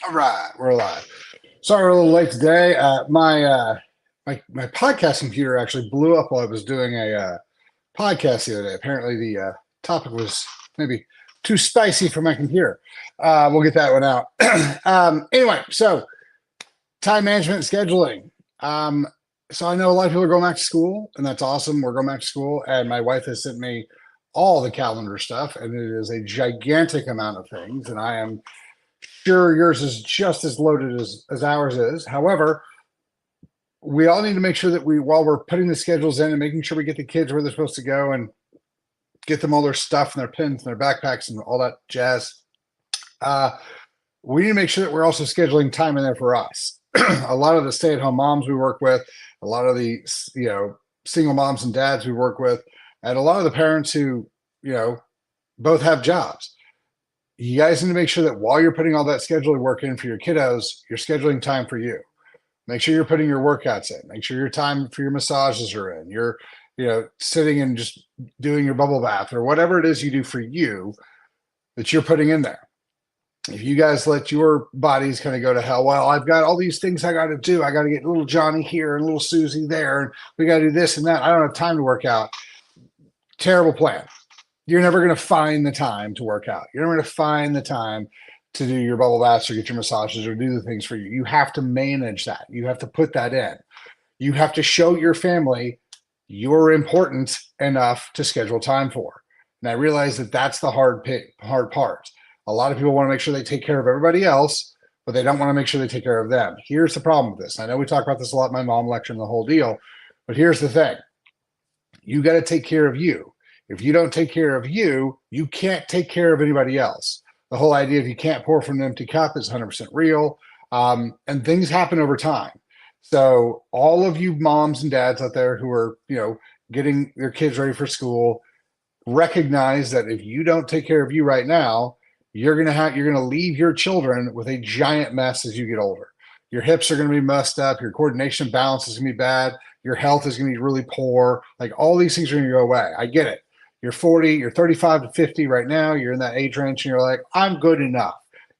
All right, we're live. Sorry, we're a little late today. My podcast computer actually blew up while I was doing a podcast the other day. Apparently, the topic was maybe too spicy for my computer. We'll get that one out. Anyway, so time management and scheduling. So I know a lot of people are going back to school, and that's awesome. We're going back to school, and my wife has sent me all the calendar stuff, and it is a gigantic amount of things, and I am sure yours is just as loaded as ours is. However, we all need to make sure that while we're putting the schedules in and making sure we get the kids where they're supposed to go and get them all their stuff and their pins and their backpacks and all that jazz, uh, we need to make sure that we're also scheduling time in there for us. A lot of the stay-at-home moms we work with, a lot of the single moms and dads we work with, and a lot of the parents who both have jobs. You guys need to make sure that while you're putting all that scheduling work in for your kiddos, you're scheduling time for you. Make sure you're putting your workouts in. Make sure your time for your massages are in. You're, sitting and just doing your bubble bath or whatever it is you do for you that you're putting in there. If you guys let your bodies kind of go to hell, well, I've got all these things I got to do. I got to get little Johnny here and little Susie there, and we got to do this and that. I don't have time to work out. Terrible plan. You're never going to find the time to work out. You're never going to find the time to do your bubble baths or get your massages or do the things for you. You have to manage that. You have to put that in. You have to show your family you're important enough to schedule time for. And I realize that that's the hard part. A lot of people want to make sure they take care of everybody else, but they don't want to make sure they take care of them. Here's the problem with this. I know we talk about this a lot in my mom lecture and the whole deal, but here's the thing. You got to take care of you. If you don't take care of you, you can't take care of anybody else. The whole idea of you can't pour from an empty cup is 100% real. And things happen over time. So all of you moms and dads out there who are, getting their kids ready for school, recognize that if you don't take care of you right now, you're going to leave your children with a giant mess as you get older. Your hips are going to be messed up. Your coordination balance is going to be bad. Your health is going to be really poor. Like all these things are going to go away. I get it. You're 40, you're 35 to 50 right now. You're in that age range and you're like, I'm good enough.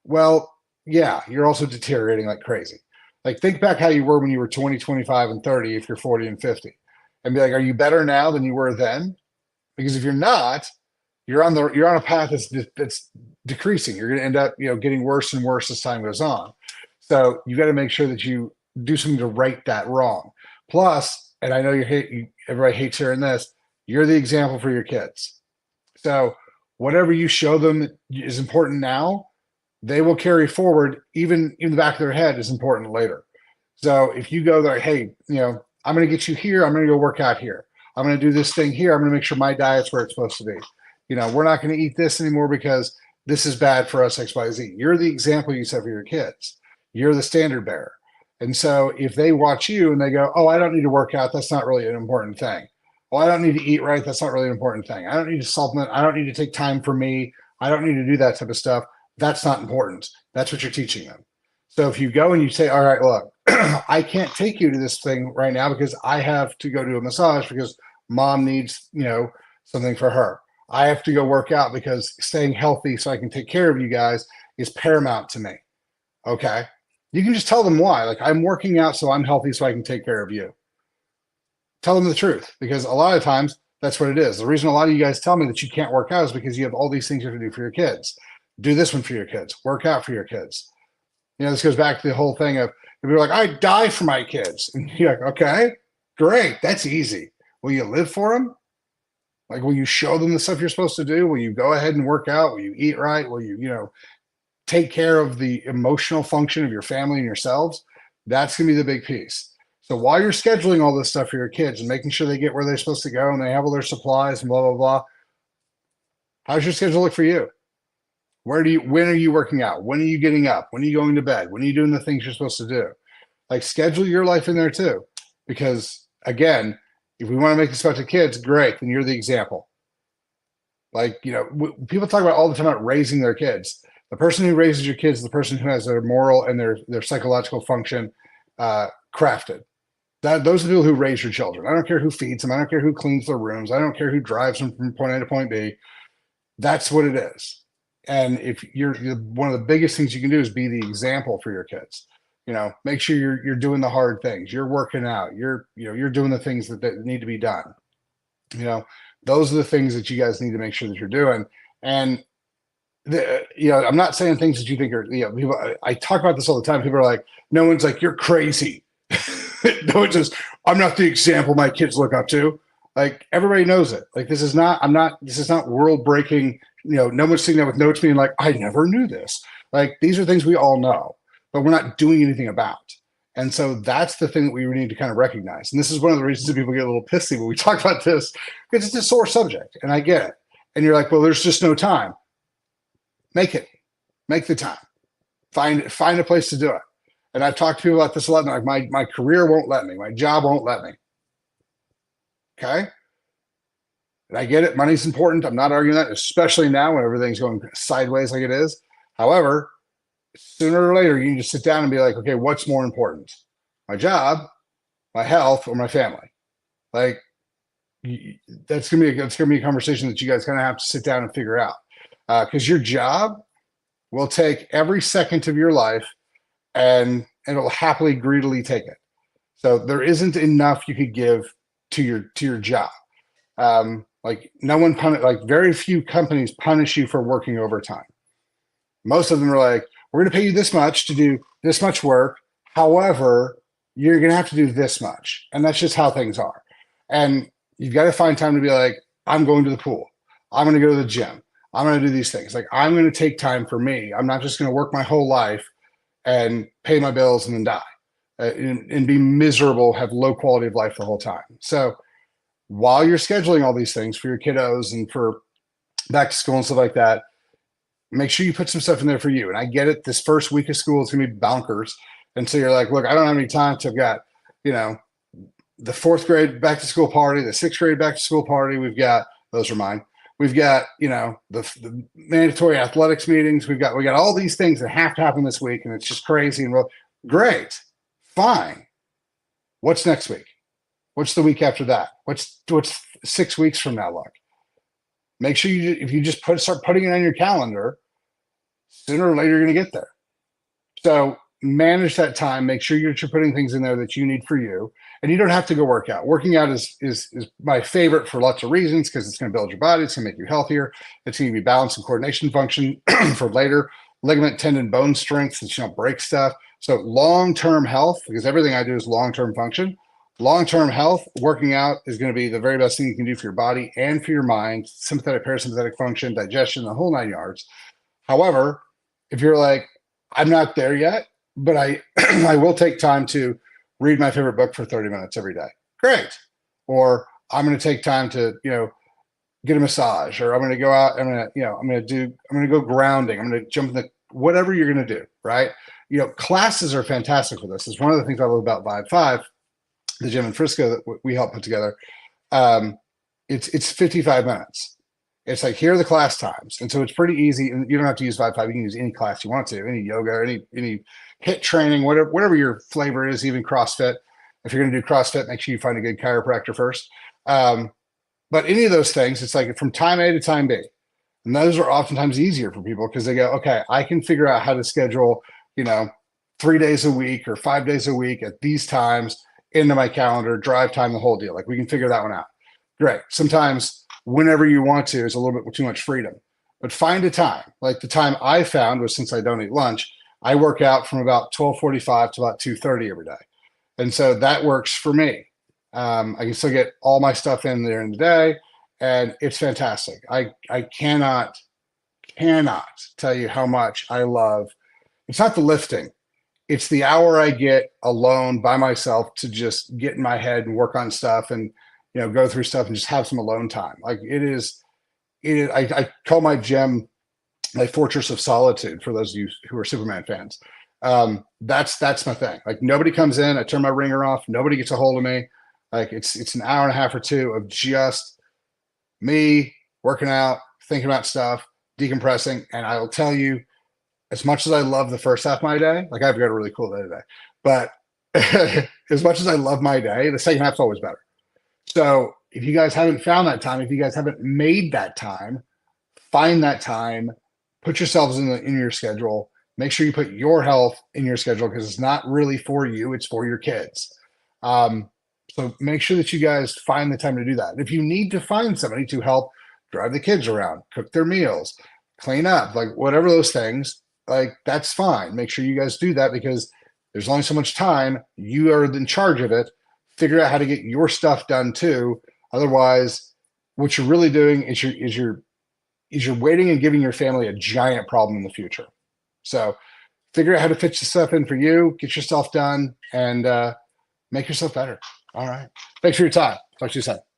Well, yeah, you're also deteriorating like crazy. Like think back how you were when you were 20, 25, and 30 if you're 40 and 50. And be like, are you better now than you were then? Because if you're not, you're on a path that's decreasing. You're going to end up, getting worse and worse as time goes on. So you got to make sure that you do something to right that wrong. Plus, and I know everybody hates hearing this, you're the example for your kids. So whatever you show them is important now, they will carry forward even in the back of their head is important later. So if you go there, hey, I'm going to get you here. I'm going to go work out here. I'm going to do this thing here. I'm going to make sure my diet's where it's supposed to be. We're not going to eat this anymore because this is bad for us, XYZ. You're the example you set for your kids. You're the standard bearer. And so if they watch you and they go, oh, I don't need to work out, that's not really an important thing. Oh, I don't need to eat right, that's not really an important thing. I don't need to supplement. I don't need to take time for me. I don't need to do that type of stuff. That's not important. That's what you're teaching them. So if you go and you say, all right, look, I can't take you to this thing right now because I have to go do a massage because mom needs, something for her. I have to go work out because staying healthy so I can take care of you guys is paramount to me. Okay. You can just tell them why. Like, I'm working out so I'm healthy so I can take care of you. Tell them the truth, because a lot of times that's what it is. The reason a lot of you guys tell me that you can't work out is because you have all these things you have to do for your kids. Do this one for your kids. Work out for your kids. This goes back to the whole thing of people are like, I die for my kids. And you're like, okay, great. That's easy. Will you live for them? Like, will you show them the stuff you're supposed to do? Will you go ahead and work out? Will you eat right? Will you, take care of the emotional function of your family and yourselves? That's going to be the big piece. So while you're scheduling all this stuff for your kids and making sure they get where they're supposed to go and they have all their supplies and blah, blah, blah, how's your schedule look for you? When are you working out? When are you getting up? When are you going to bed? When are you doing the things you're supposed to do? Like, schedule your life in there too. Because again, if we want to make this about the kids, great, then you're the example. Like, people talk about all the time about raising their kids. The person who raises your kids is the person who has their moral and their psychological function crafted. Those are the people who raise your children. I don't care who feeds them. I don't care who cleans their rooms. I don't care who drives them from point A to point B. That's what it is. And if you're one of the biggest things you can do is be the example for your kids. Make sure you're doing the hard things. You're working out. You're doing the things that need to be done. Those are the things that you guys need to make sure that you're doing. And I'm not saying things that you think are, people, I talk about this all the time. People are like, no one's like, you're crazy. No one says, I'm not the example my kids look up to. Like, everybody knows it. Like, this is not world breaking. No one's sitting there with notes being like, I never knew this. Like, these are things we all know, but we're not doing anything about. And so that's the thing that we need to kind of recognize. And this is one of the reasons that people get a little pissy when we talk about this, because it's a sore subject. And I get it. And you're like, well, there's just no time. Make the time. Find a place to do it. And I've talked to people about this a lot. Like, my career won't let me. My job won't let me. Okay. And I get it. Money's important. I'm not arguing that, especially now when everything's going sideways like it is. However, sooner or later, you can just sit down and be like, okay, what's more important? My job, my health, or my family? Like, that's gonna be a conversation that you guys kind of have to sit down and figure out. Because your job will take every second of your life, and it'll happily, greedily take it. So there isn't enough you could give to your job. Like, very few companies punish you for working overtime. Most of them are like, we're going to pay you this much to do this much work. However, you're going to have to do this much. And that's just how things are. And you've got to find time to be like, I'm going to the pool. I'm going to go to the gym. I'm going to do these things. Like, I'm going to take time for me. I'm not just going to work my whole life and pay my bills and then die and be miserable, have low quality of life the whole time. So while you're scheduling all these things for your kiddos and for back to school and stuff like that, make sure you put some stuff in there for you. And I get it. This first week of school is going to be bonkers. And so you're like, look, I don't have any time. So I've got, the 4th grade back to school party, the 6th grade back to school party. We've got, those are mine. We've got, the mandatory athletics meetings. We've got all these things that have to happen this week. And it's just crazy. And great, fine. What's next week? What's the week after that? What's 6 weeks from now like? Make sure if you just start putting it on your calendar, sooner or later you're going to get there. So manage that time. Make sure you're putting things in there that you need for you, and you don't have to go work out. Working out is my favorite for lots of reasons, because it's going to build your body. It's going to make you healthier. It's going to be balance and coordination function for later. Ligament, tendon, bone strength, so you don't break stuff. So long-term health, because everything I do is long-term function. Long-term health, working out is going to be the very best thing you can do for your body and for your mind, sympathetic, parasympathetic function, digestion, the whole 9 yards. However, if you're like, I'm not there yet, but I I will take time to read my favorite book for 30 minutes every day. Great. Or I'm going to take time to, get a massage, or I'm going to go out, I'm going to go grounding. I'm going to jump in whatever you're going to do, right? Classes are fantastic for this. It's one of the things I love about Vibe 5, the gym in Frisco that we helped put together. It's 55 minutes. It's like, here are the class times. And so it's pretty easy. And you don't have to use Vibe 5. You can use any class you want to, any yoga, any HIIT training, whatever your flavor is, even CrossFit. If you're going to do CrossFit, make sure you find a good chiropractor first. But any of those things, it's like from time A to time B. And those are oftentimes easier for people because they go, okay, I can figure out how to schedule, 3 days a week or 5 days a week at these times into my calendar, drive time, the whole deal. Like, we can figure that one out. Great. Sometimes whenever you want to is a little bit too much freedom, but find a time. Like, the time I found was, since I don't eat lunch, I work out from about 12:45 to about 2:30 every day. And so that works for me. I can still get all my stuff in there in the day, and it's fantastic. I cannot tell you how much I love. It's not the lifting. It's the hour I get alone by myself to just get in my head and work on stuff and, go through stuff and just have some alone time. Like, it is, I call my gym my fortress of solitude for those of you who are Superman fans. That's my thing. Like, nobody comes in, I turn my ringer off, nobody gets a hold of me. Like, it's an hour and a half or two of just me working out, thinking about stuff, decompressing. And I will tell you, as much as I love the first half of my day, like, I've got a really cool day today, but as much as I love my day, the second half's always better. So if you guys haven't found that time, if you guys haven't made that time, find that time put yourselves in your schedule. Make sure you put your health in your schedule because it's not really for you, it's for your kids. So make sure that you guys find the time to do that. If you need to find somebody to help drive the kids around, cook their meals, clean up, like whatever those things, like that's fine. Make sure you guys do that because there's only so much time. You are in charge of it. Figure out how to get your stuff done too. Otherwise, what you're really doing is you're waiting and giving your family a giant problem in the future. So figure out how to fit the stuff in for you, get your stuff done, and make yourself better. All right. Thanks for your time. Talk to you soon.